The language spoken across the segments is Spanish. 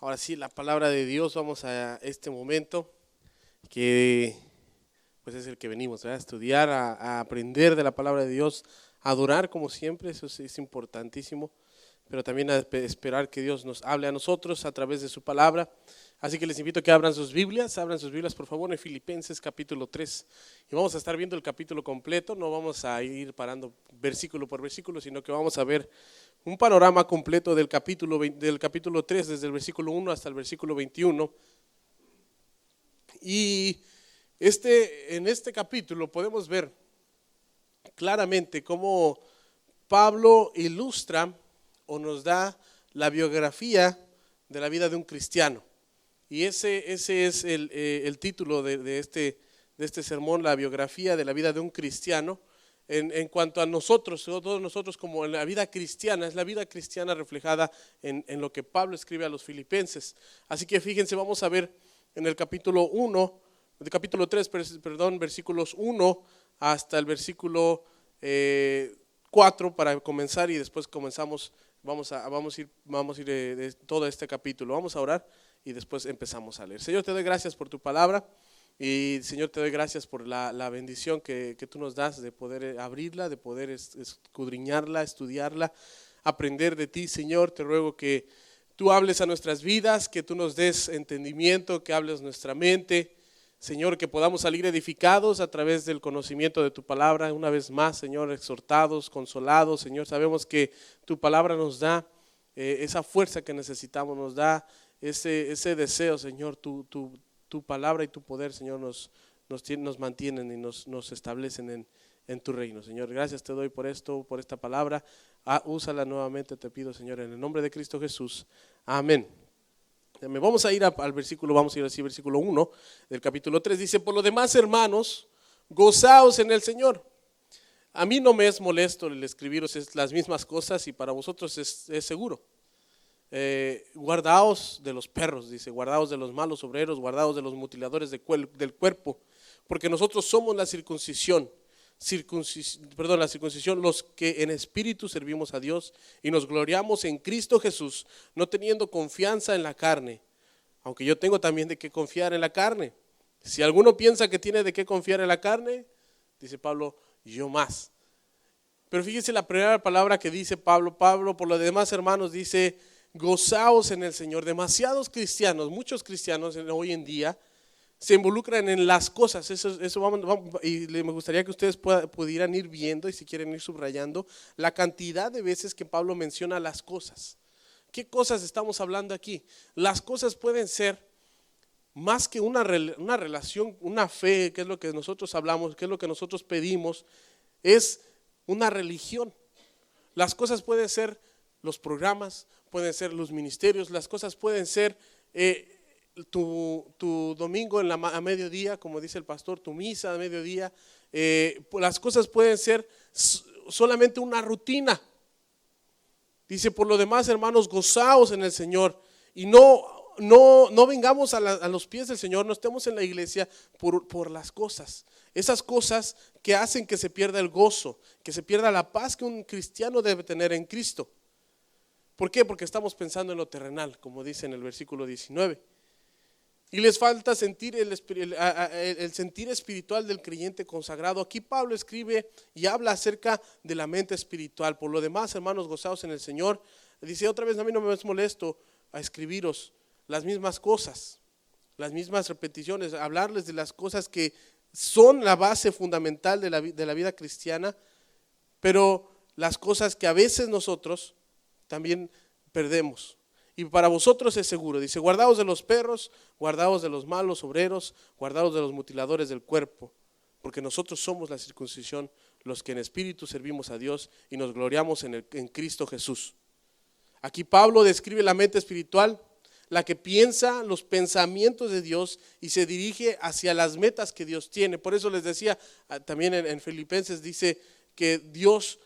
Ahora sí, la palabra de Dios, vamos a este momento que pues es el que venimos, ¿verdad? A estudiar, a aprender de la palabra de Dios, a adorar como siempre, eso es importantísimo, pero también a esperar que Dios nos hable a nosotros a través de su palabra. Así que les invito a que abran sus Biblias por favor en Filipenses capítulo 3. Y vamos a estar viendo el capítulo completo, no vamos a ir parando versículo por versículo, sino que vamos a ver un panorama completo del capítulo 3, desde el versículo 1 hasta el versículo 21. Y en este capítulo podemos ver claramente cómo Pablo ilustra o nos da la biografía de la vida de un cristiano. Y ese es el título de este sermón, la biografía de la vida de un cristiano. En cuanto a nosotros, todos nosotros como en la vida cristiana, es la vida cristiana reflejada en lo que Pablo escribe a los filipenses. Así que fíjense, vamos a ver en el capítulo 3, versículos 1 hasta el versículo 4 para comenzar, y después vamos a ir de todo este capítulo. Vamos a orar y después empezamos a leer. Señor, te doy gracias por tu palabra. Y Señor, te doy gracias por la bendición que tú nos das de poder abrirla, de poder escudriñarla, estudiarla, aprender de ti. Señor, te ruego que tú hables a nuestras vidas, que tú nos des entendimiento, que hables nuestra mente. Señor, que podamos salir edificados a través del conocimiento de tu palabra. Una vez más, Señor, exhortados, consolados. Señor, sabemos que tu palabra nos da esa fuerza que necesitamos, nos da ese deseo, Señor. Tu palabra y tu poder, Señor, nos mantienen y nos establecen en tu reino. Señor, gracias te doy por esto, por esta palabra. Úsala nuevamente, te pido, Señor, en el nombre de Cristo Jesús. Amén. Vamos a ir al versículo, versículo 1 del capítulo 3. Dice: por lo demás, hermanos, gozaos en el Señor. A mí no me es molesto el escribiros las mismas cosas, y para vosotros es seguro. Guardaos de los perros, dice, guardaos de los malos obreros, guardaos de los mutiladores del cuerpo, porque nosotros somos la circuncisión, los que en espíritu servimos a Dios y nos gloriamos en Cristo Jesús, no teniendo confianza en la carne, aunque yo tengo también de qué confiar en la carne. Si alguno piensa que tiene de qué confiar en la carne, dice Pablo, yo más. Pero fíjense la primera palabra que dice Pablo, por lo demás, hermanos, dice: gozaos en el Señor. Demasiados cristianos, muchos cristianos hoy en día se involucran en las cosas. Eso vamos, y me gustaría que ustedes pudieran ir viendo, y si quieren ir subrayando, la cantidad de veces que Pablo menciona las cosas. ¿Qué cosas estamos hablando aquí? Las cosas pueden ser más que una relación, una fe, que es lo que nosotros hablamos, que es lo que nosotros pedimos, es una religión. Las cosas pueden ser los programas, pueden ser los ministerios, las cosas pueden ser tu domingo a mediodía, como dice el pastor, tu misa a mediodía. Las cosas pueden ser solamente una rutina. Dice: por lo demás, hermanos, gozaos en el Señor, y no vengamos a los pies del Señor, no estemos en la iglesia por las cosas, esas cosas que hacen que se pierda el gozo, que se pierda la paz que un cristiano debe tener en Cristo. ¿Por qué? Porque estamos pensando en lo terrenal, como dice en el versículo 19. Y les falta sentir el sentir espiritual del creyente consagrado. Aquí Pablo escribe y habla acerca de la mente espiritual. Por lo demás, hermanos, gozaos en el Señor. Dice otra vez: a mí no me es molesto a escribiros las mismas cosas, las mismas repeticiones, hablarles de las cosas que son la base fundamental de la vida cristiana, pero las cosas que a veces nosotros también perdemos. Y para vosotros es seguro. Dice: guardaos de los perros, guardaos de los malos obreros, guardaos de los mutiladores del cuerpo, porque nosotros somos la circuncisión, los que en espíritu servimos a Dios y nos gloriamos en Cristo Jesús. Aquí Pablo describe la mente espiritual, la que piensa los pensamientos de Dios y se dirige hacia las metas que Dios tiene. Por eso les decía, también en Filipenses dice que Dios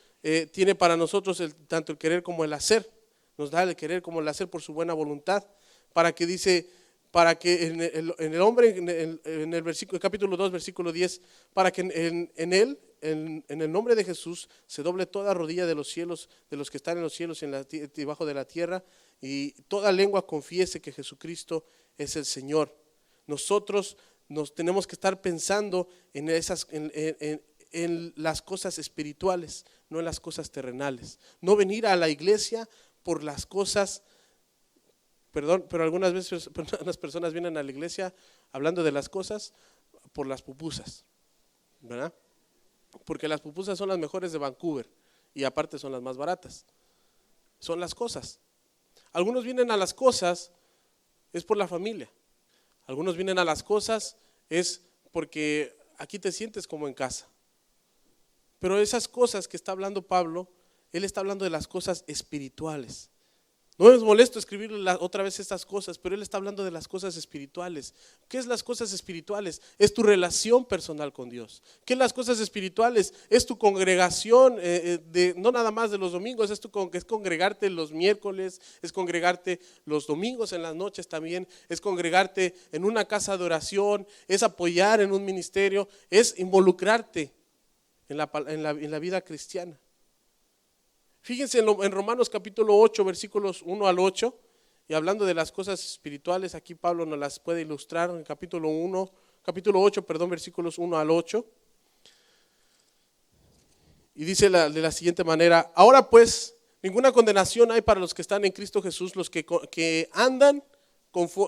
tiene para nosotros tanto el querer como el hacer. Nos da el querer como el hacer por su buena voluntad, para para que en el hombre, en el versículo, capítulo 2, versículo 10, para que en él, en el nombre de Jesús, se doble toda rodilla de los cielos, de los que están en los cielos y debajo de la tierra, y toda lengua confiese que Jesucristo es el Señor. Nosotros nos tenemos que estar pensando en las cosas espirituales, no en las cosas terrenales. No venir a la iglesia por las cosas. Perdón, pero algunas veces las personas vienen a la iglesia hablando de las cosas por las pupusas, ¿verdad? Porque las pupusas son las mejores de Vancouver y aparte son las más baratas. Son las cosas. Algunos vienen a las cosas es por la familia. Algunos vienen a las cosas es porque aquí te sientes como en casa. Pero esas cosas que está hablando Pablo, él está hablando de las cosas espirituales. No es molesto escribir otra vez estas cosas, pero él está hablando de las cosas espirituales. ¿Qué es las cosas espirituales? Es tu relación personal con Dios. ¿Qué es las cosas espirituales? Es tu congregación, no nada más de los domingos, es congregarte los miércoles, es congregarte los domingos en las noches también, es congregarte en una casa de oración, es apoyar en un ministerio, es involucrarte en la vida cristiana. Fíjense en Romanos capítulo 8, versículos 1 al 8, y hablando de las cosas espirituales, aquí Pablo nos las puede ilustrar en capítulo 8, versículos 1 al 8. Y dice de la siguiente manera: ahora pues, ninguna condenación hay para los que están en Cristo Jesús, los que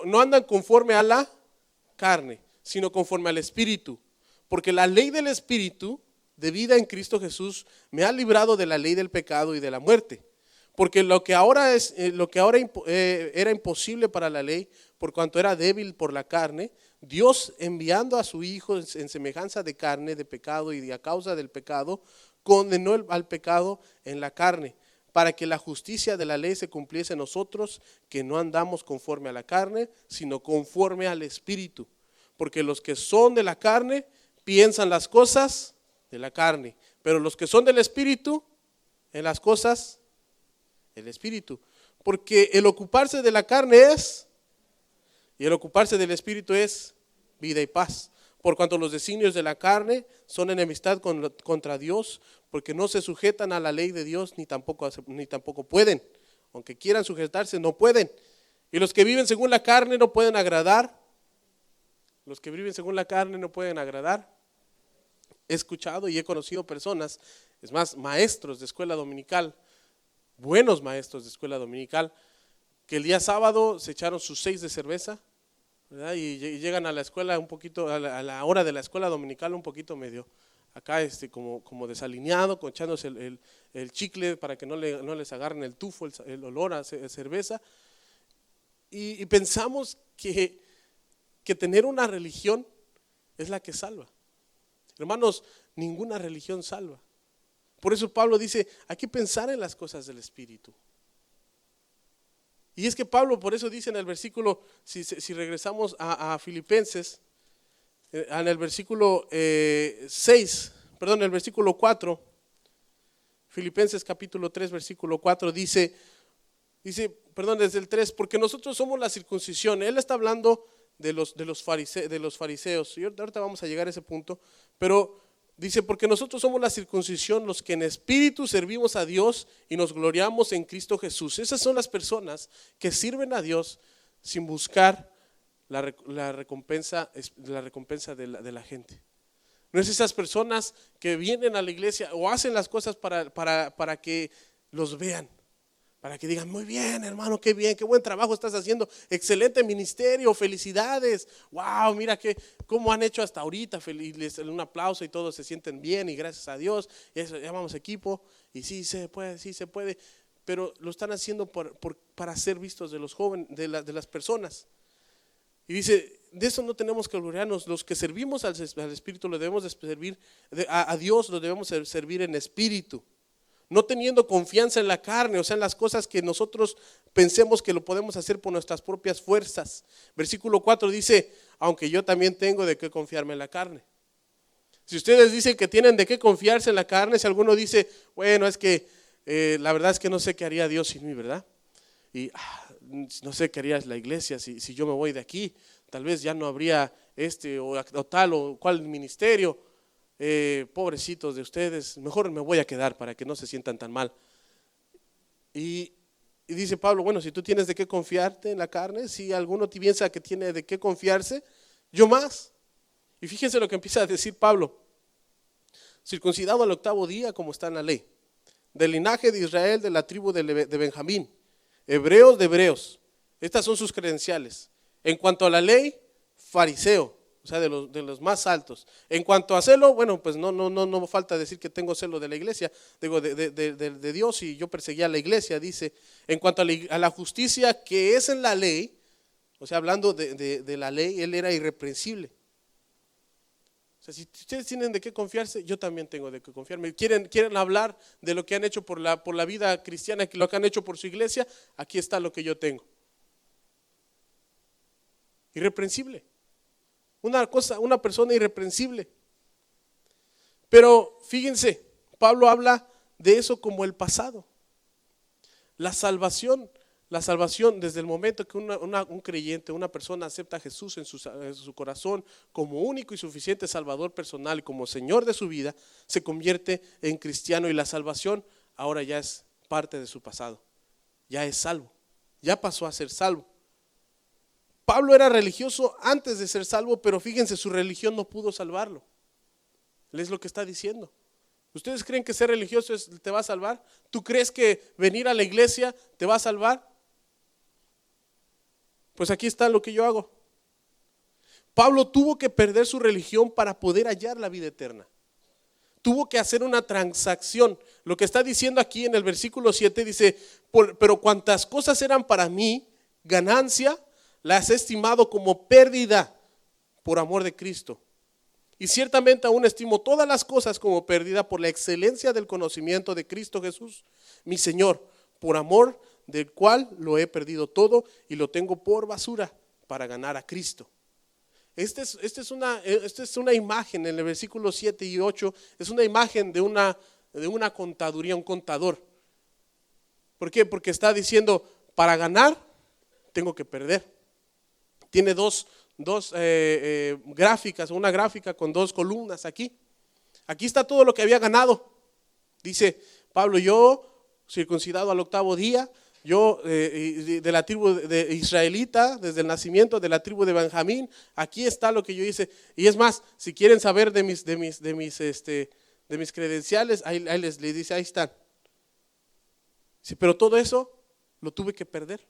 no andan conforme a la carne, sino conforme al Espíritu. Porque la ley del Espíritu de vida en Cristo Jesús me ha librado de la ley del pecado y de la muerte. Porque lo que ahora era imposible para la ley, por cuanto era débil por la carne, Dios, enviando a su Hijo en semejanza de carne, de pecado, y a causa del pecado, condenó al pecado en la carne, para que la justicia de la ley se cumpliese en nosotros, que no andamos conforme a la carne, sino conforme al Espíritu. Porque los que son de la carne piensan las cosas de la carne, pero los que son del Espíritu, en las cosas del Espíritu. Porque el ocuparse de la carne y el ocuparse del Espíritu es vida y paz. Por cuanto los designios de la carne son enemistad contra Dios, porque no se sujetan a la ley de Dios, ni tampoco pueden. Aunque quieran sujetarse, no pueden. Y los que viven según la carne no pueden agradar. Los que viven según la carne no pueden agradar. He escuchado y he conocido personas, es más, maestros de escuela dominical, buenos maestros de escuela dominical, que el día sábado se echaron sus 6 de cerveza, ¿verdad? Y llegan a la escuela un poquito, a la hora de la escuela dominical un poquito medio, acá como desalineado, echándose el chicle para que no les agarren el tufo, el olor a cerveza. Y pensamos que tener una religión es la que salva. Hermanos, ninguna religión salva. Por eso Pablo dice, hay que pensar en las cosas del Espíritu. Y es que Pablo por eso dice en el versículo, si regresamos a Filipenses, en el versículo 4, Filipenses capítulo 3, versículo 4, dice, desde el 3, porque nosotros somos la circuncisión. Él está hablando de los fariseos, y ahorita vamos a llegar a ese punto, pero dice, porque nosotros somos la circuncisión, los que en espíritu servimos a Dios y nos gloriamos en Cristo Jesús. Esas son las personas que sirven a Dios sin buscar la recompensa de la gente. No es esas personas que vienen a la iglesia o hacen las cosas para que los vean, para que digan, muy bien hermano, qué bien, qué buen trabajo estás haciendo, excelente ministerio, felicidades, wow, mira cómo han hecho hasta ahorita, les dan un aplauso y todos se sienten bien y gracias a Dios, y eso, llamamos equipo, y sí se puede, pero lo están haciendo para ser vistos de los jóvenes, de las personas. Y dice, de eso no tenemos que gloriarnos, los que servimos al Espíritu lo debemos de servir, a Dios lo debemos de servir en espíritu. No teniendo confianza en la carne, o sea, en las cosas que nosotros pensemos que lo podemos hacer por nuestras propias fuerzas. Versículo 4 dice, aunque yo también tengo de qué confiarme en la carne. Si ustedes dicen que tienen de qué confiarse en la carne, si alguno dice, bueno, es que la verdad es que no sé qué haría Dios sin mí, ¿verdad? Y no sé qué haría la iglesia si yo me voy de aquí, tal vez ya no habría o tal o cual ministerio, pobrecitos de ustedes, mejor me voy a quedar para que no se sientan tan mal. Y dice Pablo, bueno, si tú tienes de qué confiarte en la carne, si alguno te piensa que tiene de qué confiarse, yo más. Y fíjense lo que empieza a decir Pablo: circuncidado al 8º día, como está en la ley, del linaje de Israel, de la tribu de Benjamín, hebreos de hebreos. Estas son sus credenciales. En cuanto a la ley, fariseo, o sea, de los más altos. En cuanto a celo, bueno, pues no falta decir que tengo celo de la iglesia, digo, de Dios, y yo perseguía a la iglesia, dice. En cuanto a la justicia que es en la ley, o sea, hablando de la ley, él era irreprensible. O sea, si ustedes tienen de qué confiarse, yo también tengo de qué confiarme. ¿Quieren hablar de lo que han hecho por la vida cristiana, lo que han hecho por su iglesia? Aquí está lo que yo tengo. Irreprensible. Una persona irreprensible. Pero fíjense, Pablo habla de eso como el pasado. La salvación desde el momento que un creyente, una persona acepta a Jesús en su corazón como único y suficiente Salvador personal y como Señor de su vida, se convierte en cristiano, y la salvación ahora ya es parte de su pasado. Ya es salvo, ya pasó a ser salvo. Pablo era religioso antes de ser salvo, pero fíjense, su religión no pudo salvarlo. Es lo que está diciendo. ¿Ustedes creen que ser religioso te va a salvar? ¿Tú crees que venir a la iglesia te va a salvar? Pues aquí está lo que yo hago. Pablo tuvo que perder su religión para poder hallar la vida eterna. Tuvo que hacer una transacción. Lo que está diciendo aquí en el versículo 7 dice: pero cuantas cosas eran para mí ganancia, las he estimado como pérdida por amor de Cristo. Y ciertamente aún estimo todas las cosas como pérdida por la excelencia del conocimiento de Cristo Jesús, mi Señor, por amor del cual lo he perdido todo y lo tengo por basura para ganar a Cristo. Esta es una imagen en el versículo 7 y 8, es una imagen de una contaduría, un contador. ¿Por qué? Porque está diciendo, para ganar tengo que perder. Tiene dos gráficas, una gráfica con 2 columnas aquí. Aquí está todo lo que había ganado. Dice Pablo: yo circuncidado al 8º día, yo de la tribu de israelita, desde el nacimiento de la tribu de Benjamín, aquí está lo que yo hice. Y es más, si quieren saber de mis credenciales, ahí les dice, ahí están. Sí, pero todo eso lo tuve que perder.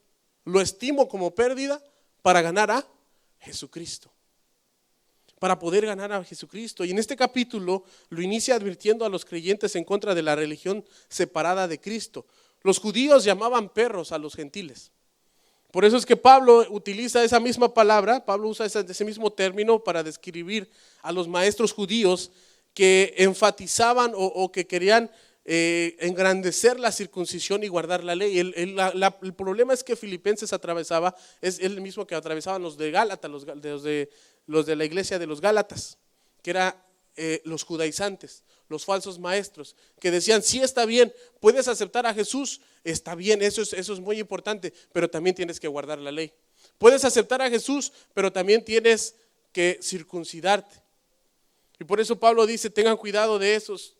Lo estimo como pérdida para ganar a Jesucristo. Para poder ganar a Jesucristo. Y en este capítulo lo inicia advirtiendo a los creyentes en contra de la religión separada de Cristo. Los judíos llamaban perros a los gentiles. Por eso es que Pablo utiliza esa misma palabra, Pablo usa ese mismo término para describir a los maestros judíos que enfatizaban o que querían engrandecer la circuncisión y guardar la ley. El problema es que Filipenses atravesaba, es el mismo que atravesaban los de Gálatas, los de la iglesia de los Gálatas, que era los judaizantes, los falsos maestros, que decían: sí, está bien, puedes aceptar a Jesús, está bien, eso es muy importante, pero también tienes que guardar la ley. Puedes aceptar a Jesús, pero también tienes que circuncidarte. Y por eso Pablo dice: tengan cuidado de esos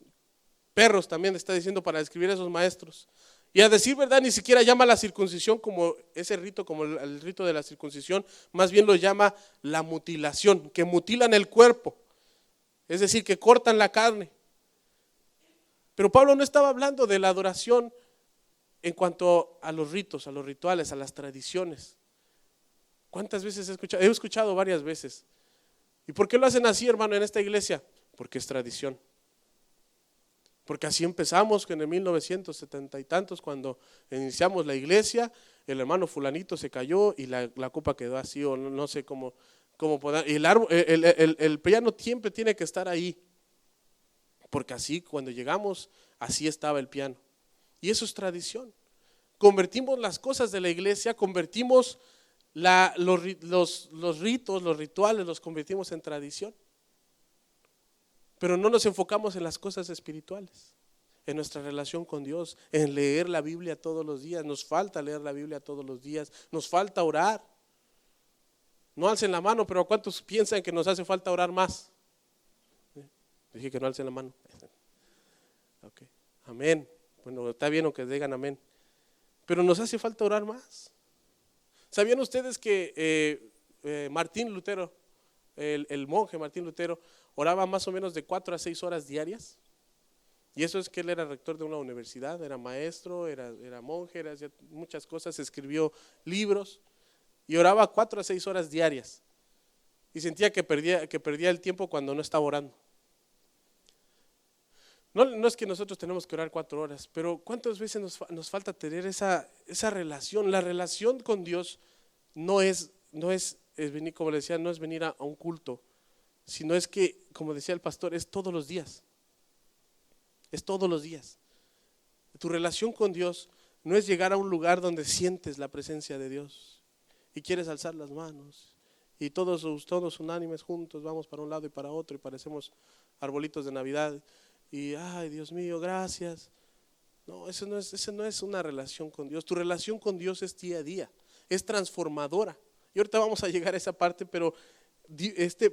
perros, también está diciendo para describir a esos maestros. Y a decir verdad, ni siquiera llama la circuncisión como ese rito, como el rito de la circuncisión, más bien lo llama la mutilación, que mutilan el cuerpo, es decir, que cortan la carne. Pero Pablo no estaba hablando de la adoración en cuanto a los ritos, a los rituales, a las tradiciones. ¿Cuántas veces he escuchado? He escuchado varias veces. ¿Y por qué lo hacen así, hermano, en esta iglesia? Porque es tradición. Porque así empezamos en el 1970 y tantos, cuando iniciamos la iglesia, el hermano fulanito se cayó y la copa quedó así, o no sé cómo poder. Y el piano siempre tiene que estar ahí, porque así cuando llegamos, así estaba el piano. Y eso es tradición. Convertimos las cosas de la iglesia, convertimos los ritos, los rituales, los convertimos en tradición. Pero no nos enfocamos en las cosas espirituales. en nuestra relación con Dios, en leer la Biblia todos los días. Nos falta leer la Biblia todos los días, nos falta orar. No alcen la mano, pero ¿cuántos piensan que nos hace falta orar más? Dije que no alcen la mano. Okay. Amén. Bueno, está bien aunque digan amén. Pero nos hace falta orar más. ¿Sabían ustedes que Martín Lutero, el monje Martín Lutero, oraba más o menos de 4 a 6 horas diarias? Y eso es que él era rector de una universidad, era maestro, era monje, hacía muchas cosas, escribió libros y oraba 4 a 6 horas diarias. Y sentía que perdía el tiempo cuando no estaba orando. No es que nosotros tenemos que orar 4 horas, pero ¿cuántas veces nos falta tener esa relación? La relación con Dios no es venir, como le decía, no es venir a un culto, sino es que, como decía el pastor, es todos los días. Es todos los días. Tu relación con Dios no es llegar a un lugar donde sientes la presencia de Dios y quieres alzar las manos y todos unánimes juntos vamos para un lado y para otro y parecemos arbolitos de Navidad y ay Dios mío, gracias. No, eso no es una relación con Dios. Tu relación con Dios es día a día, es transformadora. Y ahorita vamos a llegar a esa parte, pero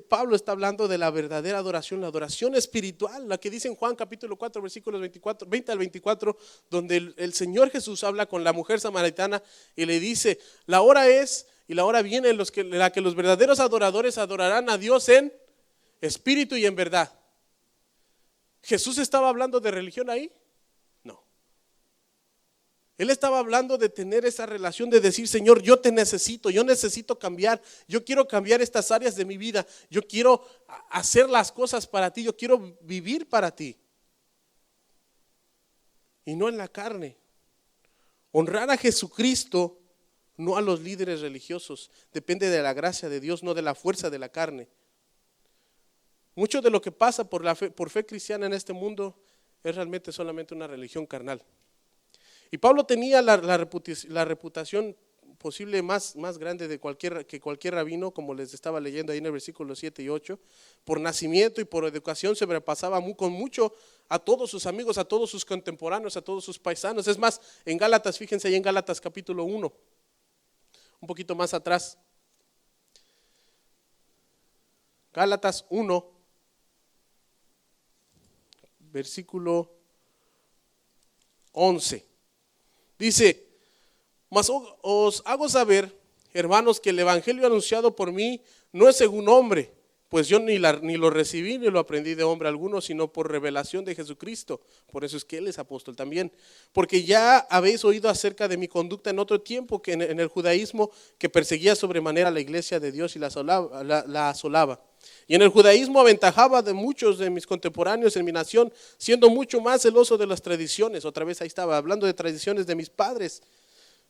Pablo está hablando de la verdadera adoración, la adoración espiritual, la que dice en Juan capítulo 4 versículos 20 al 24, donde el Señor Jesús habla con la mujer samaritana y le dice, la hora es y la hora viene en la que los verdaderos adoradores adorarán a Dios en espíritu y en verdad. ¿Jesús estaba hablando de religión ahí? No. Él estaba hablando de tener esa relación, de decir, Señor, yo necesito cambiar, yo quiero cambiar estas áreas de mi vida, yo quiero hacer las cosas para ti, yo quiero vivir para ti. Y no en la carne. Honrar a Jesucristo, no a los líderes religiosos, depende de la gracia de Dios, no de la fuerza de la carne. Mucho de lo que pasa por fe cristiana en este mundo es realmente solamente una religión carnal. Y Pablo tenía la reputación posible más grande que cualquier rabino, como les estaba leyendo ahí en el versículo 7 y 8. Por nacimiento y por educación se sobrepasaba con mucho a todos sus amigos, a todos sus contemporáneos, a todos sus paisanos. Es más, en Gálatas, fíjense ahí en Gálatas capítulo 1, un poquito más atrás. Gálatas 1, versículo 11. Dice, mas os hago saber, hermanos, que el evangelio anunciado por mí no es según hombre, pues yo ni lo recibí ni lo aprendí de hombre alguno, sino por revelación de Jesucristo. Por eso es que él es apóstol también. Porque ya habéis oído acerca de mi conducta en otro tiempo, que en el judaísmo, que perseguía sobremanera a la iglesia de Dios y la asolaba. Y en el judaísmo aventajaba de muchos de mis contemporáneos en mi nación, siendo mucho más celoso de las tradiciones. Otra vez ahí estaba hablando de tradiciones de mis padres.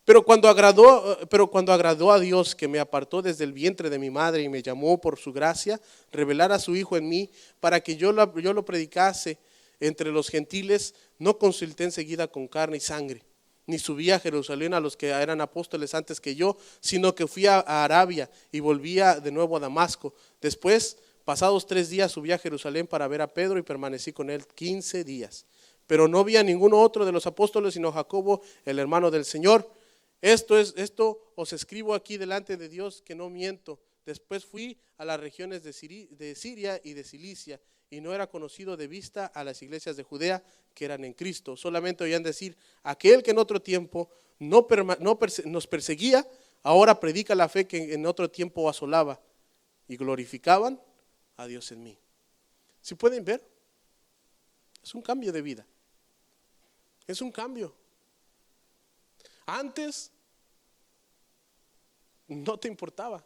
Pero cuando agradó a Dios, que me apartó desde el vientre de mi madre y me llamó por su gracia, revelar a su Hijo en mí, para que yo lo predicase entre los gentiles, no consulté enseguida con carne y sangre, ni subí a Jerusalén a los que eran apóstoles antes que yo, sino que fui a Arabia y volvía de nuevo a Damasco. Después, pasados 3 días, subí a Jerusalén para ver a Pedro y permanecí con él 15 días. Pero no vi a ninguno otro de los apóstoles, sino Jacobo, el hermano del Señor. Esto os escribo aquí delante de Dios, que no miento. Después fui a las regiones de Siria y de Cilicia, y no era conocido de vista a las iglesias de Judea que eran en Cristo. Solamente oían decir, aquel que en otro tiempo nos perseguía, ahora predica la fe que en otro tiempo asolaba, y glorificaban a Dios en mí. ¿Sí pueden ver? Es un cambio de vida. Es un cambio. Antes no te importaba,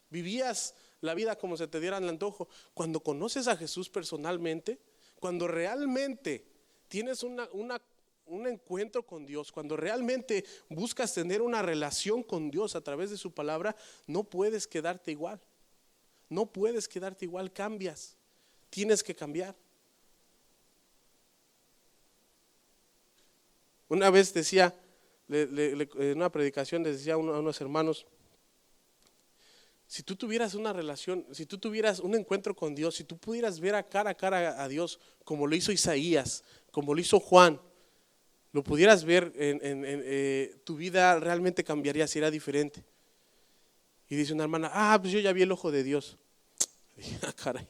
vivías la vida como se te diera el antojo. Cuando conoces a Jesús personalmente, cuando realmente tienes un encuentro con Dios, cuando realmente buscas tener una relación con Dios a través de su palabra, no puedes quedarte igual. No puedes quedarte igual, cambias. Tienes que cambiar. Una vez decía, en una predicación les decía a unos hermanos, Si tú tuvieras una relación, si tú tuvieras un encuentro con Dios, si tú pudieras ver a cara a Dios como lo hizo Isaías, como lo hizo Juan, lo pudieras ver, tu vida realmente cambiaría, sería diferente. Y dice una hermana, pues yo ya vi el ojo de Dios. Y dije, caray.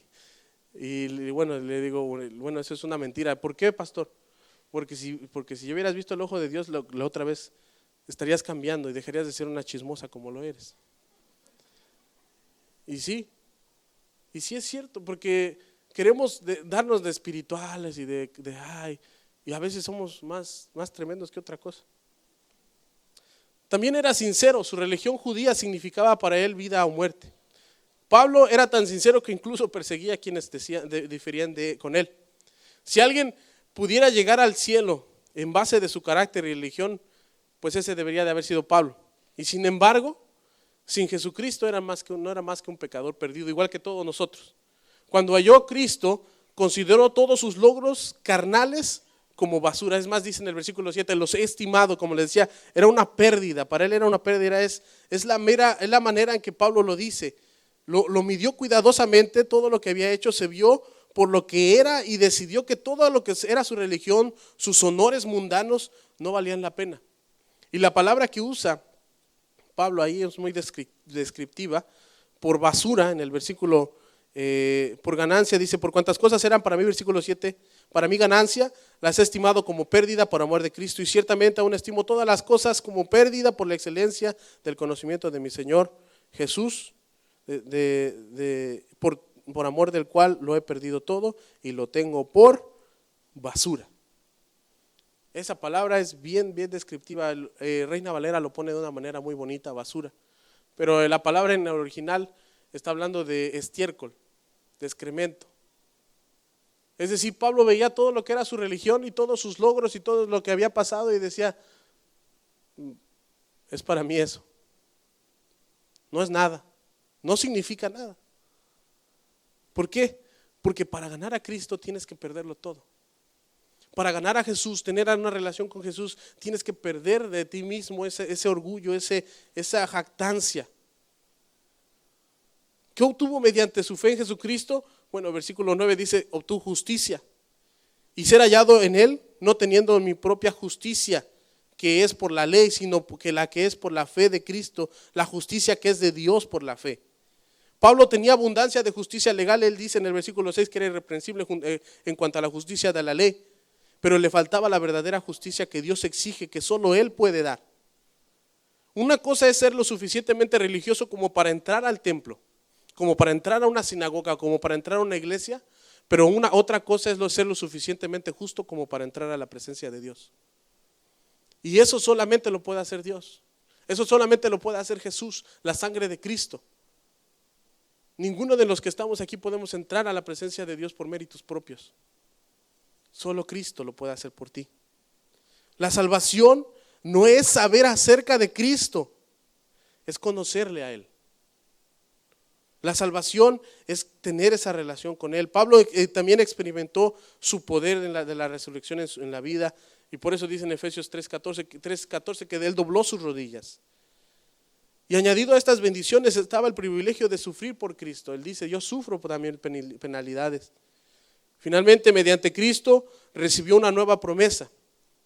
Y bueno, le digo, bueno, eso es una mentira. ¿Por qué, pastor? Porque si yo hubieras visto el ojo de Dios, la otra vez estarías cambiando y dejarías de ser una chismosa como lo eres. Y sí es cierto, porque queremos darnos de espirituales y y a veces somos más tremendos que otra cosa. También era sincero, su religión judía significaba para él vida o muerte. Pablo era tan sincero que incluso perseguía a quienes diferían con él. Si alguien pudiera llegar al cielo en base de su carácter y religión, pues ese debería de haber sido Pablo. Y sin embargo, sin Jesucristo no era más que un pecador perdido, igual que todos nosotros. Cuando halló a Cristo, consideró todos sus logros carnales como basura. Es más, dice en el versículo 7, los he estimado, como les decía, era una pérdida. Para él era una pérdida, es la manera en que Pablo lo dice. Lo midió cuidadosamente, todo lo que había hecho se vio por lo que era y decidió que todo lo que era su religión, sus honores mundanos, no valían la pena. Y la palabra que usa Pablo ahí es muy descriptiva, por basura en el versículo, por ganancia, dice, por cuantas cosas eran para mí, versículo 7, para mí ganancia, las he estimado como pérdida por amor de Cristo, y ciertamente aún estimo todas las cosas como pérdida por la excelencia del conocimiento de mi Señor Jesús, por amor del cual lo he perdido todo y lo tengo por basura. Esa palabra es bien descriptiva. Reina Valera lo pone de una manera muy bonita, basura. Pero la palabra en el original está hablando de estiércol, de excremento. Es decir, Pablo veía todo lo que era su religión y todos sus logros y todo lo que había pasado y decía, es para mí eso. No es nada, no significa nada. ¿Por qué? Porque para ganar a Cristo tienes que perderlo todo. Para ganar a Jesús, tener una relación con Jesús, tienes que perder de ti mismo ese orgullo, esa jactancia. ¿Qué obtuvo mediante su fe en Jesucristo? Bueno, versículo 9 dice, obtuvo justicia. Y ser hallado en él, no teniendo mi propia justicia, que es por la ley, sino que la que es por la fe de Cristo, la justicia que es de Dios por la fe. Pablo tenía abundancia de justicia legal, él dice en el versículo 6 que era irreprensible en cuanto a la justicia de la ley. Pero le faltaba la verdadera justicia que Dios exige, que solo Él puede dar. Una cosa es ser lo suficientemente religioso como para entrar al templo, como para entrar a una sinagoga, como para entrar a una iglesia, pero otra cosa es ser lo suficientemente justo como para entrar a la presencia de Dios. Y eso solamente lo puede hacer Dios. Eso solamente lo puede hacer Jesús, la sangre de Cristo. Ninguno de los que estamos aquí podemos entrar a la presencia de Dios por méritos propios. Solo Cristo lo puede hacer por ti. La salvación no es saber acerca de Cristo, es conocerle a Él. La salvación es tener esa relación con Él. Pablo también experimentó su poder de la resurrección en la vida, y por eso dice en Efesios 3:14 que de Él dobló sus rodillas. Y añadido a estas bendiciones estaba el privilegio de sufrir por Cristo. Él dice, yo sufro también penalidades. Finalmente, mediante Cristo, recibió una nueva promesa,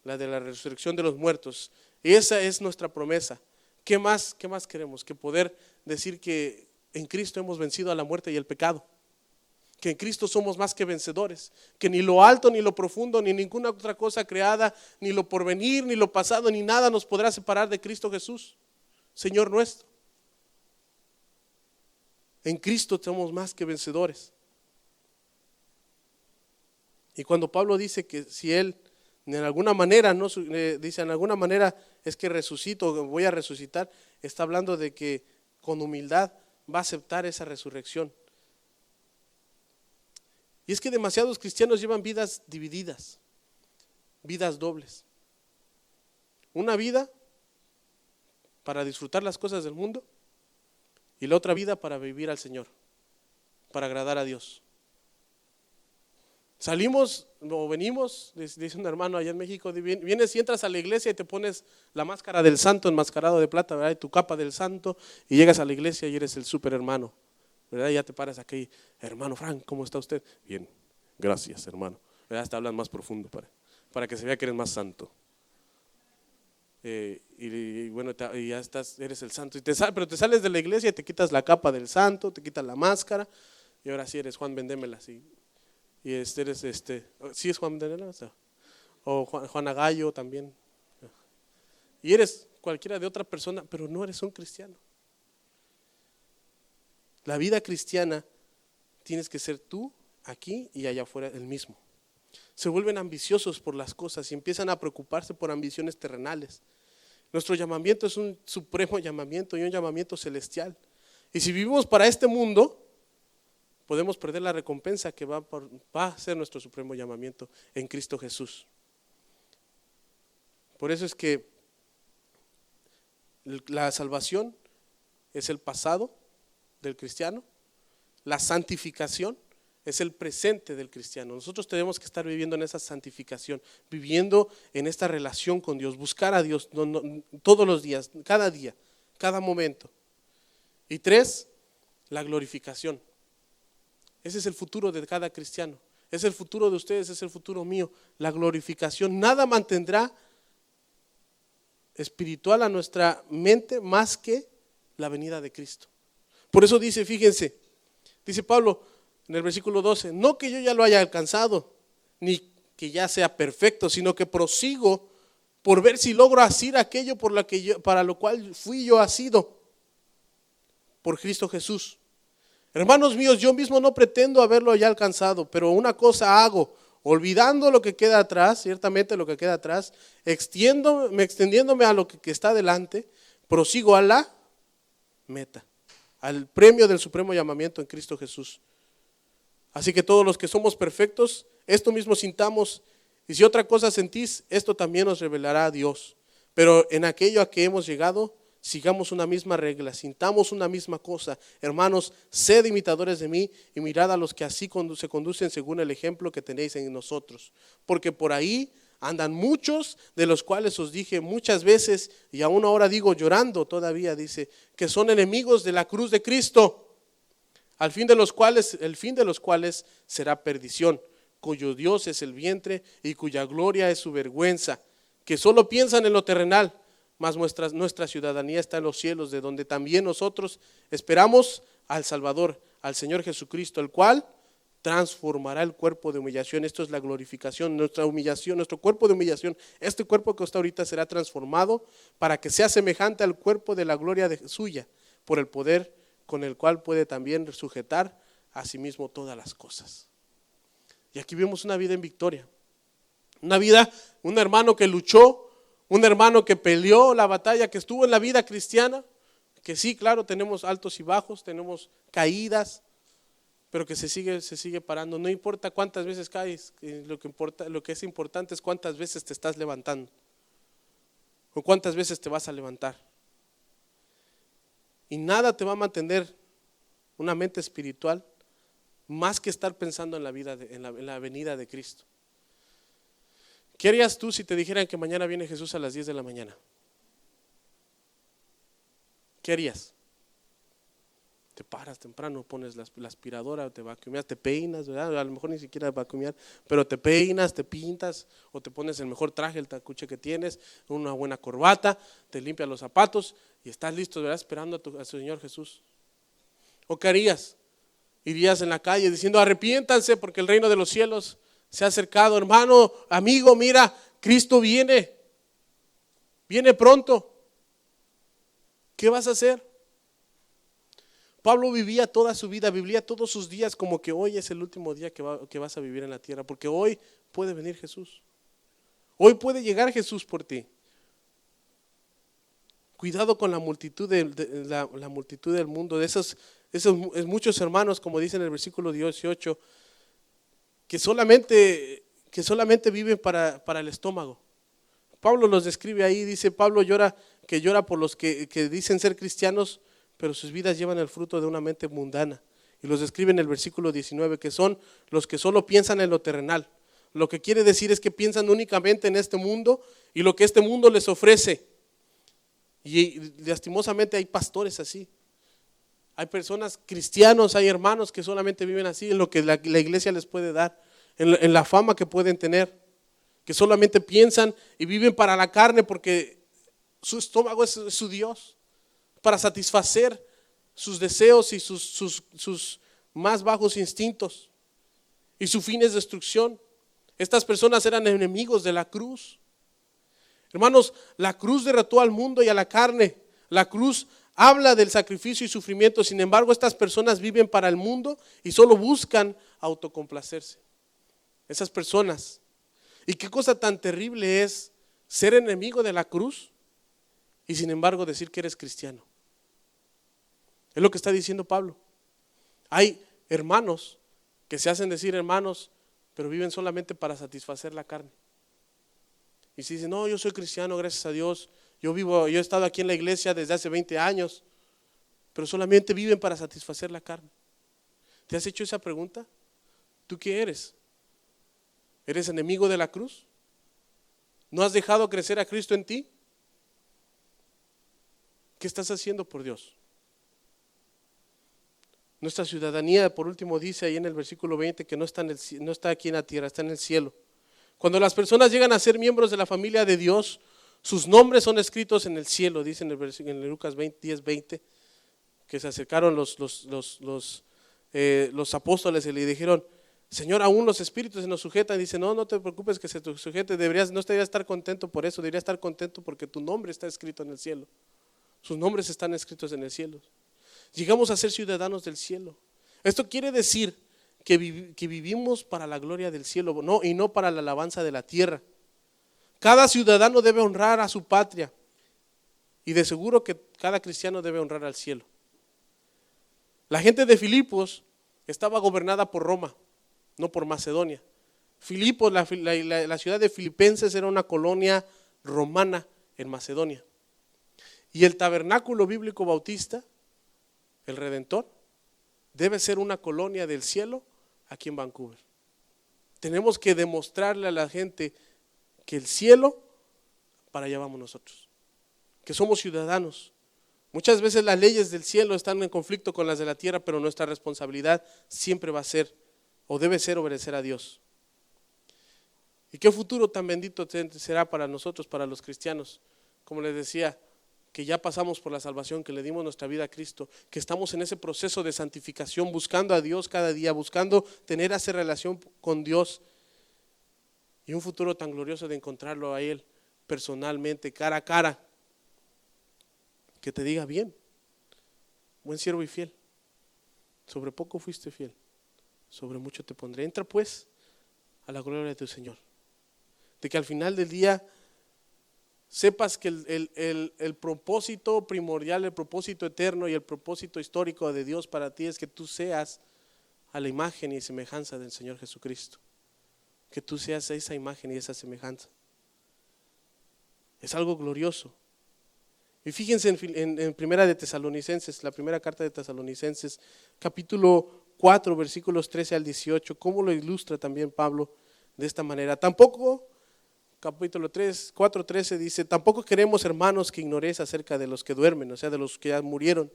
la de la resurrección de los muertos. Y esa es nuestra promesa. ¿Qué más queremos? Que poder decir que en Cristo hemos vencido a la muerte y el pecado. Que en Cristo somos más que vencedores. Que ni lo alto, ni lo profundo, ni ninguna otra cosa creada, ni lo porvenir, ni lo pasado, ni nada nos podrá separar de Cristo Jesús, Señor nuestro. En Cristo somos más que vencedores. Y cuando Pablo dice que si él en alguna manera, dice en alguna manera es que resucito, voy a resucitar, está hablando de que con humildad va a aceptar esa resurrección. Y es que demasiados cristianos llevan vidas divididas, vidas dobles. Una vida para disfrutar las cosas del mundo y la otra vida para vivir al Señor, para agradar a Dios. Salimos o venimos, dice un hermano allá en México, vienes y entras a la iglesia y te pones la máscara del santo enmascarado de plata, ¿verdad? Y tu capa del santo, y llegas a la iglesia y eres el super hermano, ¿verdad? Y ya te paras aquí, hermano Frank, ¿cómo está usted? Bien, gracias hermano, ¿verdad? Hasta hablas más profundo para que se vea que eres más santo. Y bueno, y ya eres el santo, pero te sales de la iglesia y te quitas la capa del santo, te quitas la máscara, y ahora sí eres Juan Vendémela, sí. Y eres sí es Juan Vendémela, o Juan Agallo también. Y eres cualquiera de otra persona, pero no eres un cristiano. La vida cristiana tienes que ser tú aquí y allá afuera el mismo. Se vuelven ambiciosos por las cosas y empiezan a preocuparse por ambiciones terrenales. Nuestro llamamiento es un supremo llamamiento y un llamamiento celestial. Y si vivimos para este mundo, podemos perder la recompensa que va a ser nuestro supremo llamamiento en Cristo Jesús. Por eso es que la salvación es el pasado del cristiano, la santificación es el presente del cristiano. Nosotros tenemos que estar viviendo en esa santificación, viviendo en esta relación con Dios, buscar a Dios todos los días, cada momento. Y 3, la glorificación. Ese es el futuro de cada cristiano, es el futuro de ustedes, es el futuro mío, la glorificación. Nada mantendrá espiritual a nuestra mente más que la venida de Cristo. Por eso dice, fíjense, dice Pablo en el versículo 12, no que yo ya lo haya alcanzado, ni que ya sea perfecto, sino que prosigo por ver si logro asir aquello para lo cual fui yo asido por Cristo Jesús. Hermanos míos, yo mismo no pretendo haberlo ya alcanzado, pero una cosa hago, olvidando lo que queda atrás, ciertamente lo que queda atrás, extendiéndome a lo que está delante, prosigo a la meta, al premio del supremo llamamiento en Cristo Jesús. Así que todos los que somos perfectos, esto mismo sintamos, y si otra cosa sentís, esto también nos revelará a Dios. Pero en aquello a que hemos llegado, sigamos una misma regla, sintamos una misma cosa. Hermanos, sed imitadores de mí y mirad a los que así se conducen según el ejemplo que tenéis en nosotros. Porque por ahí andan muchos, de los cuales os dije muchas veces, y aún ahora digo llorando todavía, dice, que son enemigos de la cruz de Cristo, el fin de los cuales será perdición, cuyo Dios es el vientre y cuya gloria es su vergüenza, que solo piensan en lo terrenal, mas nuestra ciudadanía está en los cielos, de donde también nosotros esperamos al Salvador, al Señor Jesucristo, el cual transformará el cuerpo de humillación. Esto es la glorificación, nuestra humillación, nuestro cuerpo de humillación. Este cuerpo que está ahorita será transformado para que sea semejante al cuerpo de la gloria suya, por el poder con el cual puede también sujetar a sí mismo todas las cosas. Y aquí vemos una vida en victoria, una vida, un hermano que luchó, un hermano que peleó la batalla, que estuvo en la vida cristiana, que sí, claro, tenemos altos y bajos, tenemos caídas, pero que se sigue parando. No importa cuántas veces caes, lo que es importante es cuántas veces te estás levantando, o cuántas veces te vas a levantar. Y nada te va a mantener una mente espiritual más que estar pensando en la venida de Cristo. ¿Qué harías tú si te dijeran que mañana viene Jesús a las 10 de la mañana? ¿Qué harías? Te paras temprano, pones la aspiradora, te vacuumeas, te peinas, ¿verdad? A lo mejor ni siquiera vacuumear, pero te peinas, te pintas, o te pones el mejor traje, el tacuche que tienes, una buena corbata, te limpias los zapatos y estás listo, ¿verdad? Esperando a su Señor Jesús. ¿O qué harías? Irías en la calle diciendo, arrepiéntanse porque el reino de los cielos se ha acercado. Hermano, amigo, mira, Cristo viene pronto. ¿Qué vas a hacer? Pablo vivía toda su vida, vivía todos sus días como que hoy es el último día que vas a vivir en la tierra, porque hoy puede venir Jesús. Hoy puede llegar Jesús por ti. Cuidado con la multitud la multitud del mundo, de esos muchos hermanos, como dice en el versículo 18, que solamente viven para el estómago. Pablo los describe ahí, dice Pablo llora por los que dicen ser cristianos, pero sus vidas llevan el fruto de una mente mundana Y los describe en el versículo 19, que son los que solo piensan en lo terrenal. Lo que quiere decir es que piensan únicamente en este mundo y lo que este mundo les ofrece. Y lastimosamente hay pastores así. Hay personas cristianos, hay hermanos que solamente viven así, en lo que la iglesia les puede dar, en la fama que pueden tener, que solamente piensan y viven para la carne porque su estómago es su Dios, para satisfacer sus deseos y sus más bajos instintos. Y su fin es destrucción. Estas personas eran enemigos de la cruz. Hermanos, la cruz derrotó al mundo y a la carne. La cruz habla del sacrificio y sufrimiento. Sin embargo, estas personas viven para el mundo y solo buscan autocomplacerse. Esas personas. Y qué cosa tan terrible es ser enemigo de la cruz y sin embargo decir que eres cristiano. Es lo que está diciendo Pablo. Hay hermanos que se hacen decir hermanos, pero viven solamente para satisfacer la carne. Y si dicen, no, yo soy cristiano, gracias a Dios, yo he estado aquí en la iglesia desde hace 20 años, pero solamente viven para satisfacer la carne. ¿Te has hecho esa pregunta? ¿Tú qué eres? ¿Eres enemigo de la cruz? ¿No has dejado crecer a Cristo en ti? ¿Qué estás haciendo por Dios? Nuestra ciudadanía, por último, dice ahí en el versículo 20 que no está aquí en la tierra, está en el cielo. Cuando las personas llegan a ser miembros de la familia de Dios, sus nombres son escritos en el cielo, dice en Lucas 10:20, que se acercaron los apóstoles y le dijeron, Señor, aún los espíritus se nos sujetan. Y dice, no te preocupes que se te sujete, no deberías estar contento por eso, deberías estar contento porque tu nombre está escrito en el cielo. Sus nombres están escritos en el cielo. Llegamos a ser ciudadanos del cielo. Esto quiere decir que vivimos para la gloria del cielo, y no para la alabanza de la tierra. Cada ciudadano debe honrar a su patria y de seguro que cada cristiano debe honrar al cielo. La gente de Filipos estaba gobernada por Roma, no por Macedonia. Filipos, la ciudad de Filipenses era una colonia romana en Macedonia. Y el tabernáculo bíblico bautista, el Redentor, debe ser una colonia del cielo aquí en Vancouver. Tenemos que demostrarle a la gente que el cielo, para allá vamos nosotros, que somos ciudadanos. Muchas veces las leyes del cielo están en conflicto con las de la tierra, pero nuestra responsabilidad siempre va a ser, o debe ser, obedecer a Dios. ¿Y qué futuro tan bendito será para nosotros, para los cristianos? Como les decía, que ya pasamos por la salvación, que le dimos nuestra vida a Cristo, que estamos en ese proceso de santificación, buscando a Dios cada día, buscando tener esa relación con Dios y un futuro tan glorioso de encontrarlo a Él personalmente, cara a cara, que te diga, bien, buen siervo y fiel, sobre poco fuiste fiel, sobre mucho te pondré. Entra pues a la gloria de tu Señor, de que al final del día sepas que el propósito primordial, el propósito eterno y el propósito histórico de Dios para ti es que tú seas a la imagen y semejanza del Señor Jesucristo. Que tú seas esa imagen y esa semejanza. Es algo glorioso. Y fíjense en Primera de Tesalonicenses, la primera carta de Tesalonicenses, capítulo 4, versículos 13 al 18, cómo lo ilustra también Pablo de esta manera. Tampoco, capítulo 4:13 dice, tampoco queremos, hermanos, que ignoréis acerca de los que duermen, o sea, de los que ya murieron,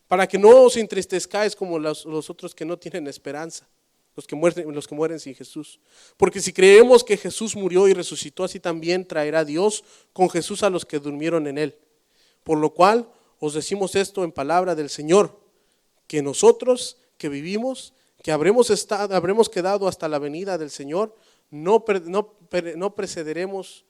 para que no os entristezcáis como los otros que no tienen esperanza, los que mueren sin Jesús. Porque si creemos que Jesús murió y resucitó, así también traerá Dios con Jesús a los que durmieron en él. Por lo cual os decimos esto en palabra del Señor, que nosotros que vivimos, que habremos quedado hasta la venida del Señor, no precederemos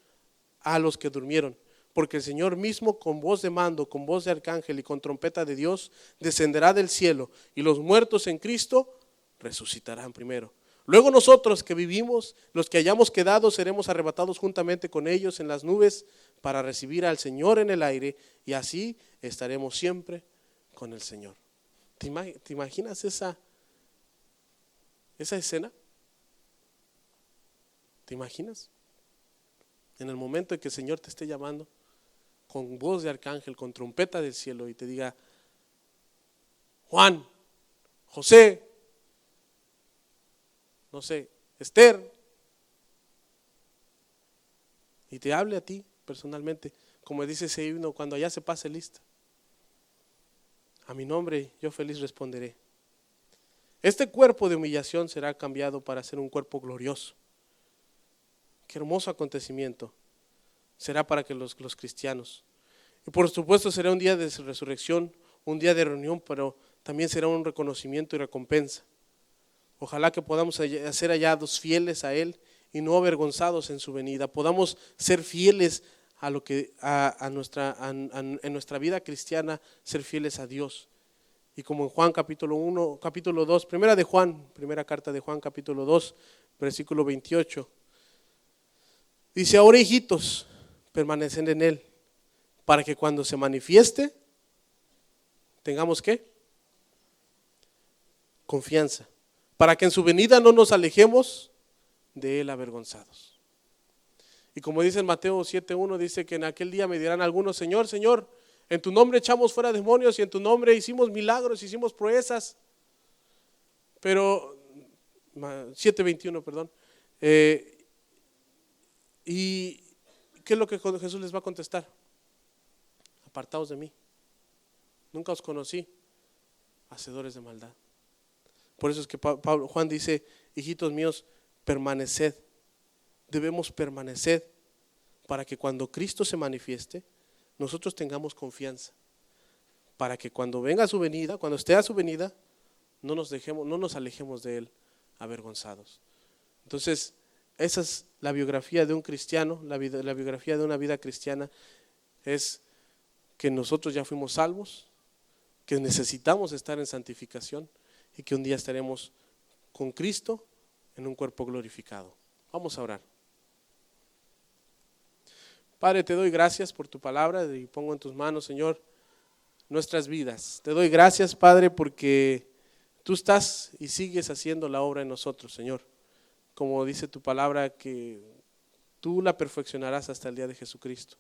a los que durmieron, porque el Señor mismo con voz de mando, con voz de arcángel y con trompeta de Dios descenderá del cielo, y los muertos en Cristo resucitarán primero. Luego nosotros que vivimos, los que hayamos quedado, seremos arrebatados juntamente con ellos en las nubes para recibir al Señor en el aire, y así estaremos siempre con el Señor. ¿Te imaginas esa escena? ¿Te imaginas? En el momento en que el Señor te esté llamando con voz de arcángel, con trompeta del cielo y te diga, Juan, José, no sé, Esther, y te hable a ti personalmente, como dice ese himno, cuando ya se pase lista. A mi nombre yo feliz responderé. Este cuerpo de humillación será cambiado para ser un cuerpo glorioso. Qué hermoso acontecimiento será para que los cristianos. Y por supuesto será un día de resurrección, un día de reunión, pero también será un reconocimiento y recompensa. Ojalá que podamos ser hallados fieles a Él y no avergonzados en su venida. Podamos ser fieles a lo que en nuestra vida cristiana, ser fieles a Dios. Y como en Juan capítulo 2, primera carta de Juan capítulo 2, versículo 28. Dice, ahora hijitos, permanecen en Él, para que cuando se manifieste, tengamos ¿qué? Confianza. Para que en su venida no nos alejemos de Él avergonzados. Y como dice en Mateo 7:1, dice que en aquel día me dirán algunos, Señor, Señor, en tu nombre echamos fuera demonios y en tu nombre hicimos milagros, hicimos proezas. Pero, 7:21, perdón. ¿Y qué es lo que Jesús les va a contestar? Apartaos de mí. Nunca os conocí, hacedores de maldad. Por eso es que Juan dice, hijitos míos, permaneced. Debemos permanecer para que cuando Cristo se manifieste, nosotros tengamos confianza. Para que cuando venga su venida, cuando esté a su venida, no nos alejemos de Él avergonzados. Entonces, esa es la biografía de un cristiano, la biografía de una vida cristiana, es que nosotros ya fuimos salvos, que necesitamos estar en santificación y que un día estaremos con Cristo en un cuerpo glorificado. Vamos a orar. Padre, te doy gracias por tu palabra y pongo en tus manos, Señor, nuestras vidas. Te doy gracias, Padre, porque tú estás y sigues haciendo la obra en nosotros, Señor. Como dice tu palabra, que tú la perfeccionarás hasta el día de Jesucristo.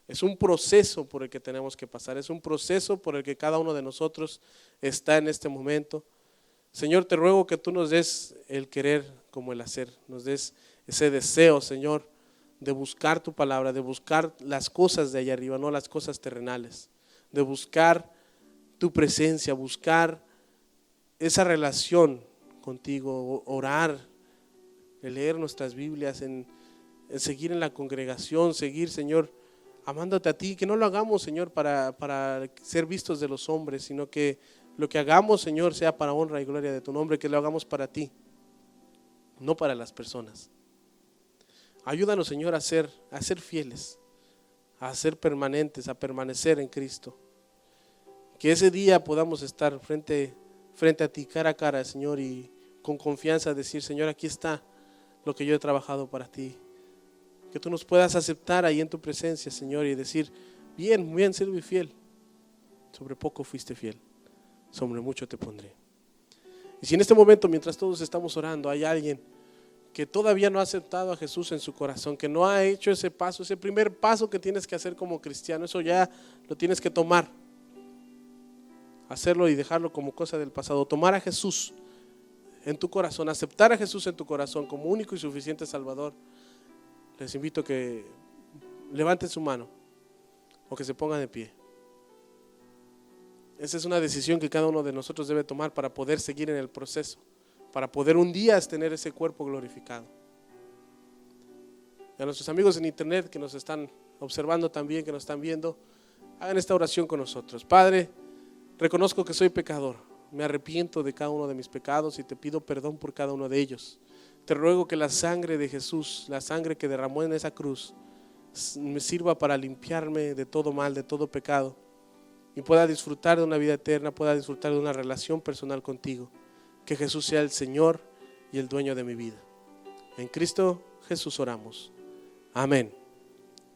Es un proceso por el que tenemos que pasar, es un proceso por el que cada uno de nosotros está en este momento. Señor, te ruego que tú nos des el querer como el hacer, nos des ese deseo, Señor, de buscar tu palabra, de buscar las cosas de allá arriba, no las cosas terrenales, de buscar tu presencia, buscar esa relación contigo, orar, en leer nuestras Biblias, en seguir en la congregación, seguir, Señor, amándote a ti, que no lo hagamos, Señor, para ser vistos de los hombres, sino que lo que hagamos, Señor, sea para honra y gloria de tu nombre, que lo hagamos para ti, no para las personas. Ayúdanos, Señor, a ser fieles, a ser permanentes, a permanecer en Cristo. Que ese día podamos estar frente a ti, cara a cara, Señor, y con confianza decir, Señor, aquí está lo que yo he trabajado para ti. Que tú nos puedas aceptar ahí en tu presencia, Señor, y decir, bien, siervo y fiel. Sobre poco fuiste fiel, sobre mucho te pondré. Y si en este momento, mientras todos estamos orando, hay alguien que todavía no ha aceptado a Jesús en su corazón, que no ha hecho ese paso, ese primer paso que tienes que hacer como cristiano, eso ya lo tienes que tomar, hacerlo y dejarlo como cosa del pasado, tomar a Jesús en tu corazón, aceptar a Jesús en tu corazón como único y suficiente Salvador. Les invito a que levanten su mano o que se pongan de pie. Esa es una decisión que cada uno de nosotros debe tomar para poder seguir en el proceso, para poder un día tener ese cuerpo glorificado. Y a nuestros amigos en internet que nos están observando también, que nos están viendo, hagan esta oración con nosotros. Padre, reconozco que soy pecador, me arrepiento de cada uno de mis pecados y te pido perdón por cada uno de ellos. Te ruego que la sangre de Jesús, la sangre que derramó en esa cruz, me sirva para limpiarme de todo mal, de todo pecado, y pueda disfrutar de una vida eterna, pueda disfrutar de una relación personal contigo. Que Jesús sea el Señor y el dueño de mi vida. En Cristo Jesús oramos. Amén.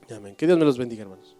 Amén. Que Dios me los bendiga, hermanos.